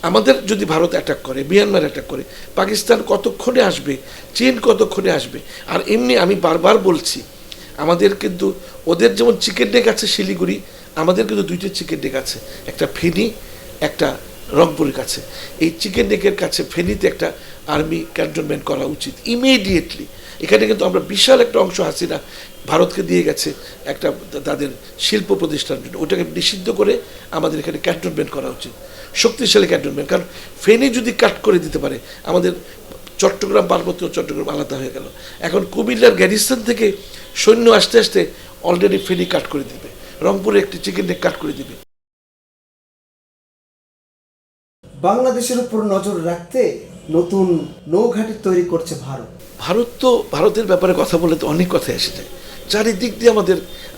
আমাদের যদি ভারত অ্যাটাক করে, মিয়ানমার অ্যাটাক করে, পাকিস্তান কতক্ষণে আসবে, চীন কতক্ষণে আসবে? আর এমনি আমি বারবার বলছি, আমাদের কিন্তু ওদের যেমন চিকেন নেক আছে শিলিগুড়ি, আমাদের কিন্তু দুইটা চিকেন নেক আছে, একটা ফেনী, একটা রংপুরের কাছে। এই চিকেন নেকের কাছে ফেনীতে একটা আর্মি ক্যান্টনমেন্ট করা উচিত ইমিডিয়েটলি। এখানে কিন্তু আমরা বিশাল একটা অংশ হাসিনা ভারতকে দিয়ে গেছে একটা তাদের শিল্প প্রতিষ্ঠানের জন্য, ওটাকে নিষিদ্ধ করে আমাদের এখানে ক্যান্টনমেন্ট করা উচিত, শক্তিশালী ক্যান্টনমেন্ট। কারণ ফেনী যদি কাট করে দিতে পারে, আমাদের চট্টগ্রাম, পার্বত্য চট্টগ্রাম আলাদা হয়ে গেল। এখন কুমিল্লার গ্যারিসন থেকে সৈন্য আসতে আসতে অলরেডি ফেনী কাট করে দিবে, রংপুরে একটি চিকেন নেক কাট করে দিবে। বাংলাদেশের উপর নজর রাখতে নতুন নৌঘাঁটি তৈরি করছে ভারত। ভারতের ব্যাপারে কথা বলে তো অনেক কথা এসে যায়। চারিদিক দিয়ে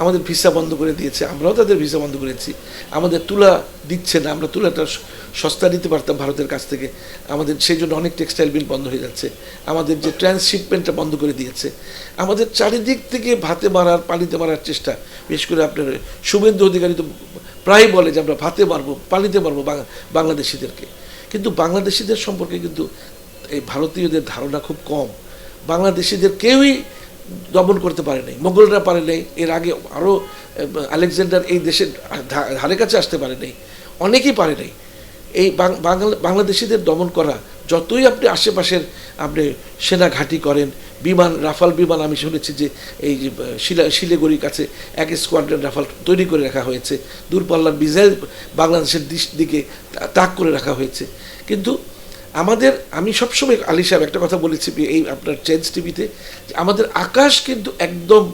আমাদের ভিসা বন্ধ করে দিয়েছে, আমরাও তাদের ভিসা বন্ধ করেছি। আমাদের তুলা দিচ্ছে না, আমরা তুলাটা সস্তা নিতে পারতাম ভারতের কাছ থেকে, আমাদের সেই জন্য অনেক টেক্সটাইল বিল বন্ধ হয়ে যাচ্ছে। আমাদের যে ট্রান্সশিপমেন্টটা বন্ধ করে দিয়েছে। আমাদের চারিদিক থেকে ভাতে মারার, পানিতে মারার চেষ্টা। বিশেষ করে আপনার শুভেন্দু অধিকারী তো প্রায় বলে যে আমরা ভাতে মারবো, পানিতে মারবো বাংলাদেশিদেরকে। কিন্তু বাংলাদেশিদের সম্পর্কে কিন্তু এই ভারতীয়দের ধারণা খুব কম। বাংলাদেশিদের কেউই দমন করতে পারে নাই, মোগলরা পারে নাই, এর আগে আরও আলেকজান্ডার এই দেশের ধারে কাছে আসতে পারে নাই, অনেকেই পারে নাই। এই বাংলাদেশিদের দমন করা, যতই আপনি আশেপাশের আপনি সেনা ঘাঁটি করেন, বিমান, রাফাল বিমান, আমি শুনেছি যে এই যে শিলিগুড়ির কাছে এক স্কোয়াড্রন রাফাল তৈরি করে রাখা হয়েছে, দূরপাল্লার মিসাইল বাংলাদেশের দিকে তাক করে রাখা হয়েছে। কিন্তু আমি সবসময় আলী সাহেব একটা কথা বলেছি এই আপনার চেঞ্জ টিভিতে, যে আমাদের আকাশ কিন্তু একদম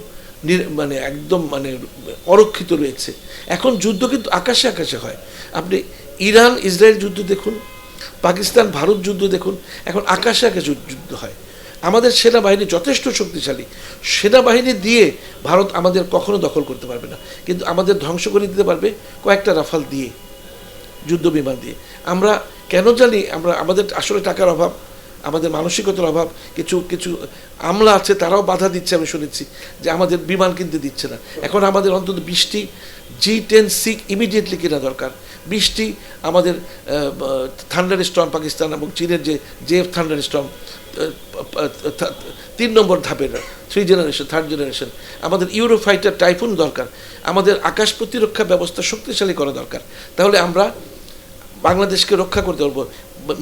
অরক্ষিত রয়েছে। এখন যুদ্ধ কিন্তু আকাশে আকাশে হয়। আপনি ইরান ইসরায়েল যুদ্ধ দেখুন, পাকিস্তান ভারত যুদ্ধ দেখুন, এখন আকাশে আকাশে যুদ্ধ হয়। আমাদের সেনাবাহিনী যথেষ্ট শক্তিশালী, সেনাবাহিনী দিয়ে ভারত আমাদের কখনো দখল করতে পারবে না, কিন্তু আমাদের ধ্বংস করে দিতে পারবে কয়েকটা রাফাল দিয়ে, যুদ্ধ বিমান দিয়ে। আমরা কেন জানি, আমাদের আসলে টাকার অভাব, আমাদের মানসিকতার অভাব। কিছু আমলা আছে, তারাও বাধা দিচ্ছে, আমি শুনেছি যে আমাদের বিমান কিনতে দিচ্ছে না। এখন আমাদের অন্তত 20টি G10C ইমিডিয়েটলি কেনা দরকার। 20টি আমাদের থান্ডার স্টর্ম, পাকিস্তান এবং চীনের যে JF থান্ডার স্টর্ম 3 নম্বর ধাপের 3 জেনারেশন 3rd জেনারেশন, আমাদের ইউরোফাইটার টাইফুন দরকার। আমাদের আকাশ প্রতিরক্ষা ব্যবস্থা শক্তিশালী করা দরকার। তাহলে আমরা বাংলাদেশকে রক্ষা করতে পারবো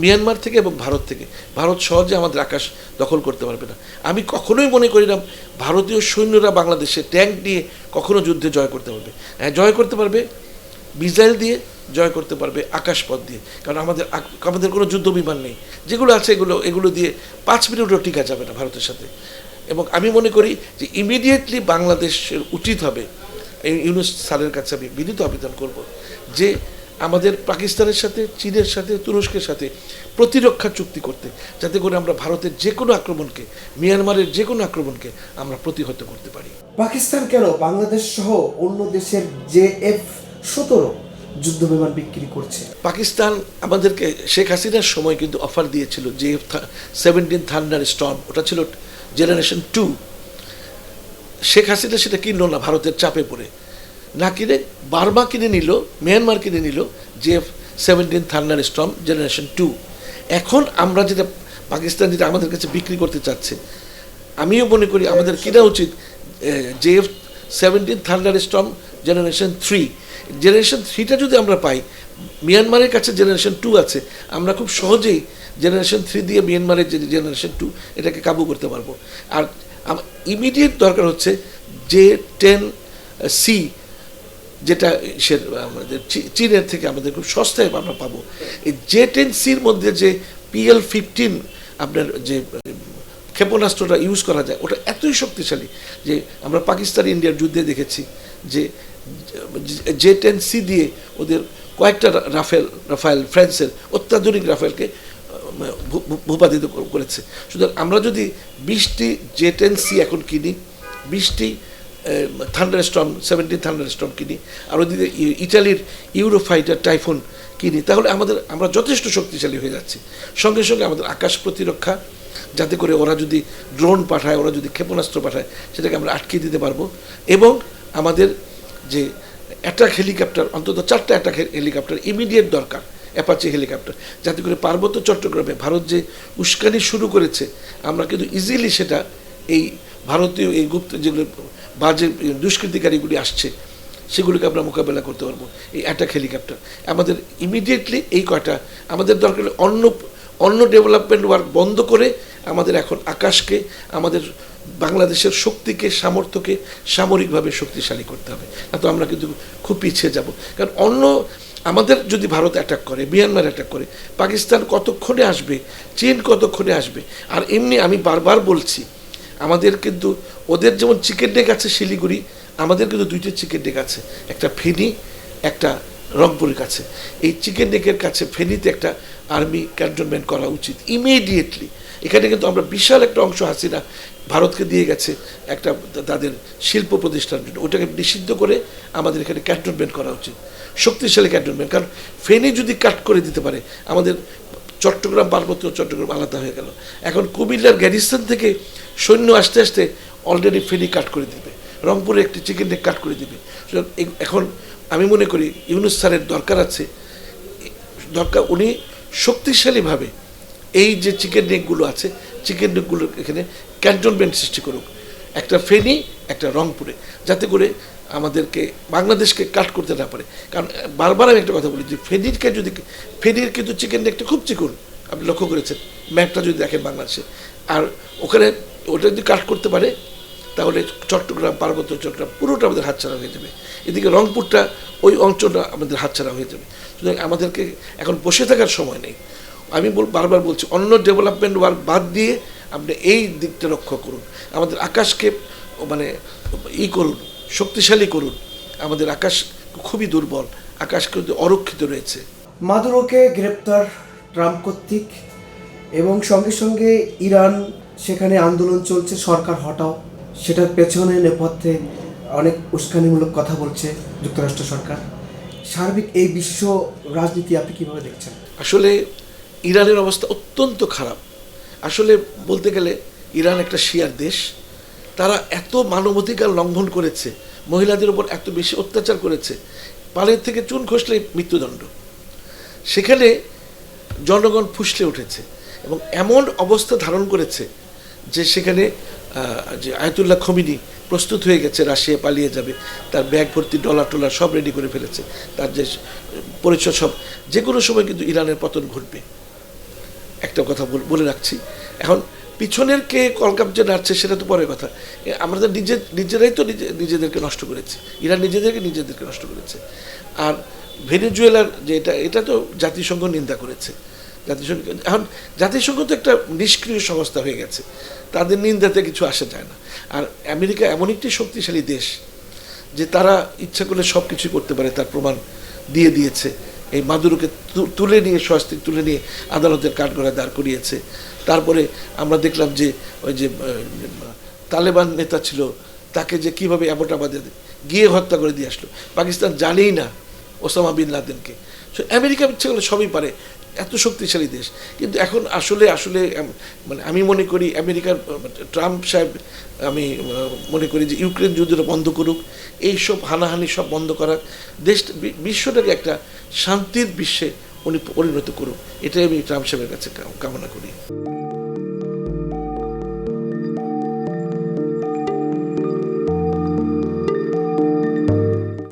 মিয়ানমার থেকে এবং ভারত থেকে। ভারত সহজে আমাদের আকাশ দখল করতে পারবে না। আমি কখনোই মনে করি না ভারতীয় সৈন্যরা বাংলাদেশে ট্যাঙ্ক নিয়ে কখনো যুদ্ধে জয় করতে পারবে। হ্যাঁ, জয় করতে পারবে মিসাইল দিয়ে, জয় করতে পারবে আকাশপথ দিয়ে। কারণ আমাদের কোনো যুদ্ধ বিমান নেই। যেগুলো আছে এগুলো দিয়ে 5 মিনিটও টিকা যাবে না ভারতের সাথে। এবং আমি মনে করি যে ইমিডিয়েটলি বাংলাদেশের উচিত হবে, ইউনূস স্যারের কাছে আমি বিনীত আবেদন করব যে আমাদের পাকিস্তানের সাথে, চীনের সাথে, তুরস্কের সাথে প্রতিরক্ষা চুক্তি করতে, যাতে করে আমরা ভারতের যে কোনো আক্রমণকে, মিয়ানমারের যে কোনো আক্রমণকে আমরা প্রতিহত করতে পারি। পাকিস্তান কেন বাংলাদেশ সহ অন্য দেশের JF-17 যুদ্ধ বিমান বিক্রি করছে? পাকিস্তান আমাদেরকে শেখ হাসিনার সময় কিন্তু অফার দিয়েছিল JF-17 থান্ডার স্টর্ম, ওটা ছিল জেনারেশন 2। শেখ হাসিনা সেটা কিনল না, ভারতের চাপে পড়ে না কিনে বার্মা কিনে নিল, মিয়ানমার কিনে নিল JF-17 থান্ডার স্টর্ম জেনারেশন 2। এখন আমরা যেটা পাকিস্তান যেটা আমাদের কাছে বিক্রি করতে চাচ্ছে, আমিও মনে করি আমাদের কিনা উচিত JF-17 thunder Sturm generation 3। Generation 3টা যদি আমরা পাই, মিয়ানমারের কাছে জেনারেশন 2 আছে, আমরা খুব সহজেই জেনারেশন 3 দিয়ে মিয়ানমারের যে জেনারেশন 2 এটাকে কাবু করতে পারবো। আর ইমিডিয়েট দরকার হচ্ছে J10C, যেটা আমাদের চীনের থেকে আমাদের খুব সস্তায় আমরা পাবো। এই J10Cর মধ্যে যে PL-15 আপনার যে ক্ষেপণাস্ত্রটা ইউজ করা যায়, ওটা এতই শক্তিশালী যে আমরা পাকিস্তান ইন্ডিয়ার যুদ্ধে দেখেছি যে J10C দিয়ে ওদের কয়েকটা রাফায়েল ফ্রান্সের অত্যাধুনিক রাফায়েলকে ভূপাতিত করেছে। সুতরাং আমরা যদি 20টি J10C এখন কিনি, 20টি থান্ডার স্টর্ম 17 থান্ডার স্টর্ম কিনি, আর ওদিকে ইটালির ইউরোফাইটার টাইফুন কিনি, তাহলে আমরা যথেষ্ট শক্তিশালী হয়ে যাচ্ছি। সঙ্গে সঙ্গে আমাদের আকাশ প্রতিরক্ষা, যাতে করে ওরা যদি ড্রোন পাঠায়, ওরা যদি ক্ষেপণাস্ত্র পাঠায়, সেটাকে আমরা আটকে দিতে পারবো। এবং আমাদের যে অ্যাটাক হেলিকপ্টার, অন্তত 4টা অ্যাটাক হেলিকপ্টার ইমিডিয়েট দরকার। অ্যাপাচি হেলিকপ্টার, যাতে করে পার্বত্য চট্টগ্রামে ভারত যে উস্কানি শুরু করেছে আমরা কিন্তু ইজিলি সেটা এই ভারতীয় এই গুপ্ত যেগুলো বাজে দুষ্কৃতিকারীগুলি আসছে সেগুলোকে আমরা মোকাবেলা করতে পারবো। এই অ্যাটাক হেলিকপ্টার আমাদের ইমিডিয়েটলি এই কয়টা আমাদের দরকার। অন্য ডেভেলপমেন্ট ওয়ার্ক বন্ধ করে আমাদের এখন আকাশকে, আমাদের বাংলাদেশের শক্তিকে, সামর্থ্যকে সামরিকভাবে শক্তিশালী করতে হবে, না তো আমরা কিন্তু খুব পিছিয়ে যাব। কারণ আমাদের যদি ভারত অ্যাটাক করে, মিয়ানমার অ্যাটাক করে, পাকিস্তান কতক্ষণে আসবে, চীন কতক্ষণে আসবে। আর এমনি আমি বারবার বলছি, আমাদের কিন্তু ওদের যেমন চিকেন নেক আছে শিলিগুড়ি, আমাদের কিন্তু দুইটা চিকেন নেক আছে, একটা ফেনী, একটা রংপুরের কাছে। এই চিকেন নেকের কাছে ফেনীতে একটা আর্মি ক্যান্টনমেন্ট করা উচিত ইমিডিয়েটলি। এখানে কিন্তু আমরা বিশাল একটা অংশ হাসিনা ভারতকে দিয়ে গেছে একটা তাদের শিল্প প্রতিষ্ঠানের জন্য, ওটাকে নিষিদ্ধ করে আমাদের এখানে ক্যান্টনমেন্ট করা উচিত, শক্তিশালী ক্যান্টনমেন্ট। কারণ ফেনী যদি কাট করে দিতে পারে, আমাদের চট্টগ্রাম, পার্বত্য চট্টগ্রাম আলাদা হয়ে গেল। এখন কুমিল্লার গ্যারিসন থেকে সৈন্য আসতে আসতে অলরেডি ফেনী কাট করে দিবে, রংপুরে একটি চিকেন নেক কাট করে দিবে। এখন আমি মনে করি ইউনূস স্যারের দরকার আছে, উনি শক্তিশালীভাবে এই যে চিকেন নেকগুলো আছে, চিকেন নেকগুলোর এখানে ক্যান্টনমেন্ট সৃষ্টি করুক, একটা ফেনী, একটা রংপুরে, যাতে করে আমাদেরকে বাংলাদেশকে কাট করতে না পারে। কারণ বারবার আমি একটা কথা বলি যে ফেনীর কিন্তু চিকেন নেকটা খুব চিকন, আপনি লক্ষ্য করেছেন ম্যাপটা যদি দেখেন বাংলাদেশে। আর ওখানে ওটা যদি কাট করতে পারে তাহলে চট্টগ্রাম, পার্বত্য চট্টগ্রাম পুরোটা আমাদের হাতছাড়া হয়ে যাবে। এদিকে রংপুরটা, ওই অঞ্চলটা আমাদের হাতছাড়া হয়ে যাবে। সুতরাং আমাদেরকে এখন বসে থাকার সময় নেই। আমি বারবার বলছি, অন্য ডেভেলপমেন্ট ওয়ার্ক বাদ দিয়ে আপনি এই দিকটা লক্ষ্য করুন, আমাদের আকাশকে করুন, শক্তিশালী করুন। আমাদের আকাশ খুবই দুর্বল, আকাশ কিন্তু অরক্ষিত রয়েছে। মাদুরোকে গ্রেপ্তার ট্রাম্প কর্তৃক, এবং সঙ্গে সঙ্গে ইরান, সেখানে আন্দোলন চলছে, সরকার হটাও, সেটার পেছনে নেপথ্যে অনেক উস্কানিমূলক কথা বলছে যুক্তরাষ্ট্র সরকার। সার্বিক এই বিশ্ব রাজনীতি আপনি কীভাবে দেখছেন? আসলে ইরানের অবস্থা অত্যন্ত খারাপ। আসলে বলতে গেলে ইরান একটা শিয়ার দেশ, তারা এত মানবাধিকার লঙ্ঘন করেছে, মহিলাদের উপর এত বেশি অত্যাচার করেছে, পালের থেকে চুন খসলে মৃত্যুদণ্ড। সেখানে জনগণ ফুসলে উঠেছে এবং এমন অবস্থা ধারণ করেছে যে সেখানে যে আয়াতুল্লাহ খমিনি প্রস্তুত হয়ে গেছে, রাশিয়া পালিয়ে যাবে, তার ব্যাগ ভর্তি ডলার টলার সব রেডি করে ফেলেছে, তার যে পরিচয় সব, যে কোনো সময় কিন্তু ইরানের পতন ঘটবে। একটা কথা বলে রাখছি, এখন পিছনের কে কলকাবজে নাড়ছে সেটা তো পরের কথা। আমরা তো নিজেরাই তো নিজেদেরকে নষ্ট করেছি, ইরান নিজেদেরকে নষ্ট করেছে। আর ভেনেজুয়েলার যে এটা তো জাতিসংঘ নিন্দা করেছে। এখন জাতিসংঘ তো একটা নিষ্ক্রিয় সংস্থা হয়ে গেছে, তাদের নিন্দাতে কিছু আসা যায় না। আর আমেরিকা এমন একটি শক্তিশালী দেশ যে তারা ইচ্ছা করলে সব কিছুই করতে পারে, তার প্রমাণ দিয়ে দিয়েছে। এই মাদুরোকে তুলে নিয়ে, সস্ত্রীক তুলে নিয়ে আদালতের কাঠগড়ায় দাঁড় করিয়েছে। তারপরে আমরা দেখলাম যে ওই যে তালেবান নেতা ছিল, তাকে যে কীভাবে অ্যাবোটাবাদে গিয়ে হত্যা করে দিয়ে আসলো। পাকিস্তান জানেই না ওসামা বিন লাদেনকে। আমেরিকা ইচ্ছে করলে সবই পারে, এত শক্তিশালী দেশ। কিন্তু এখন আসলে মানে আমি মনে করি আমেরিকার ট্রাম্প সাহেব, আমি মনে করি যে ইউক্রেন যুদ্ধটা বন্ধ করুক, এইসব হানাহানি সব বন্ধ করার, বিশ্বটাকে একটা শান্তির বিশ্বে উনি পরিণত করুক, এটাই আমি ট্রাম্প সাহেবের কাছে কামনা করি।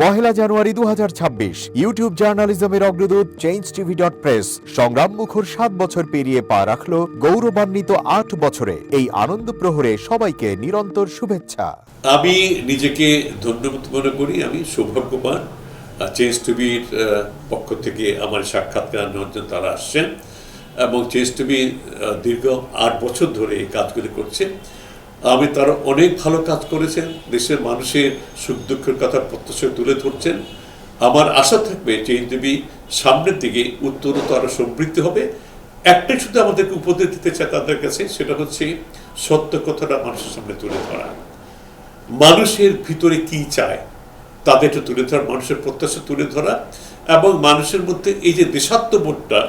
পহেলা জানুয়ারি 2026 ইউটিউব জার্নালিজমের অগ্রদূত changeTV.press সংগ্রাম মুখর 7 বছর পেরিয়ে পা রাখলো গৌরবান্বিত 8 বছরে। এই আনন্দ প্রহরে সবাইকে নিরন্তর শুভেচ্ছা। আমি নিজেকে ধন্যবাদ মনে করি, আমি সৌভাগ্যবান। চেঞ্জ টিভির পক্ষ থেকে আমার সাক্ষাৎকার নেওয়ার জন্য তারা আসছেন এবং চেঞ্জ টিভি দীর্ঘ 8 বছর ধরে এই কাজগুলি করছে। আমি তারা অনেক ভালো কাজ করেছেন, দেশের মানুষের সুখ দুঃখের কথা প্রত্যক্ষ তুলে ধরছেন। আমার আশা থাকবে চেঞ্জ টিভি সামনের দিকে উত্তরোত্তর আরও সমৃদ্ধ হবে। একটাই শুধু আমাদেরকে উপদেশ দিতে চায় তাদের কাছে, সেটা হচ্ছে সত্য কথাটা মানুষের সামনে তুলে ধরা, মানুষের ভিতরে কি চায় তাদেরটা তুলে ধরা, মানুষের প্রত্যাশা তুলে ধরা, এবং মানুষের মধ্যে এই যে দেশাত্মবোধটা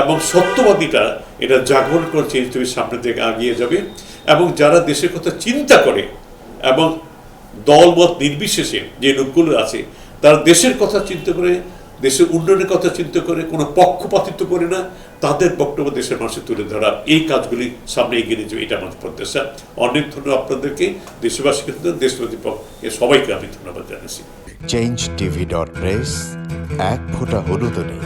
এবং সত্যবাদীটা, এটা জাগরণ করে চেঞ্জ টিভির সামনের দিকে এগিয়ে যাবে। এবং যারা দেশের কথা চিন্তা করে এবং দলমত নির্বিশেষে যে লোকগুলো আছে, তারা দেশের কথা চিন্তা করে দেশের উন্নয়নের কথা চিন্তা করে, কোনো পক্ষপাতিত্ব করে না, তাদের বক্তব্য দেশের মানুষের তুলে ধরা, এই কাজগুলি সামনে এগিয়ে নিয়ে যাবে, এটা আমাদের প্রত্যাশা। অনেক ধন্যবাদ আপনাদেরকে, দেশবাসীকে, দেশবাসী সবাইকে আমি ধন্যবাদ জানাচ্ছি। changeTV.press, এক ফোঁটা হলুদ নেই।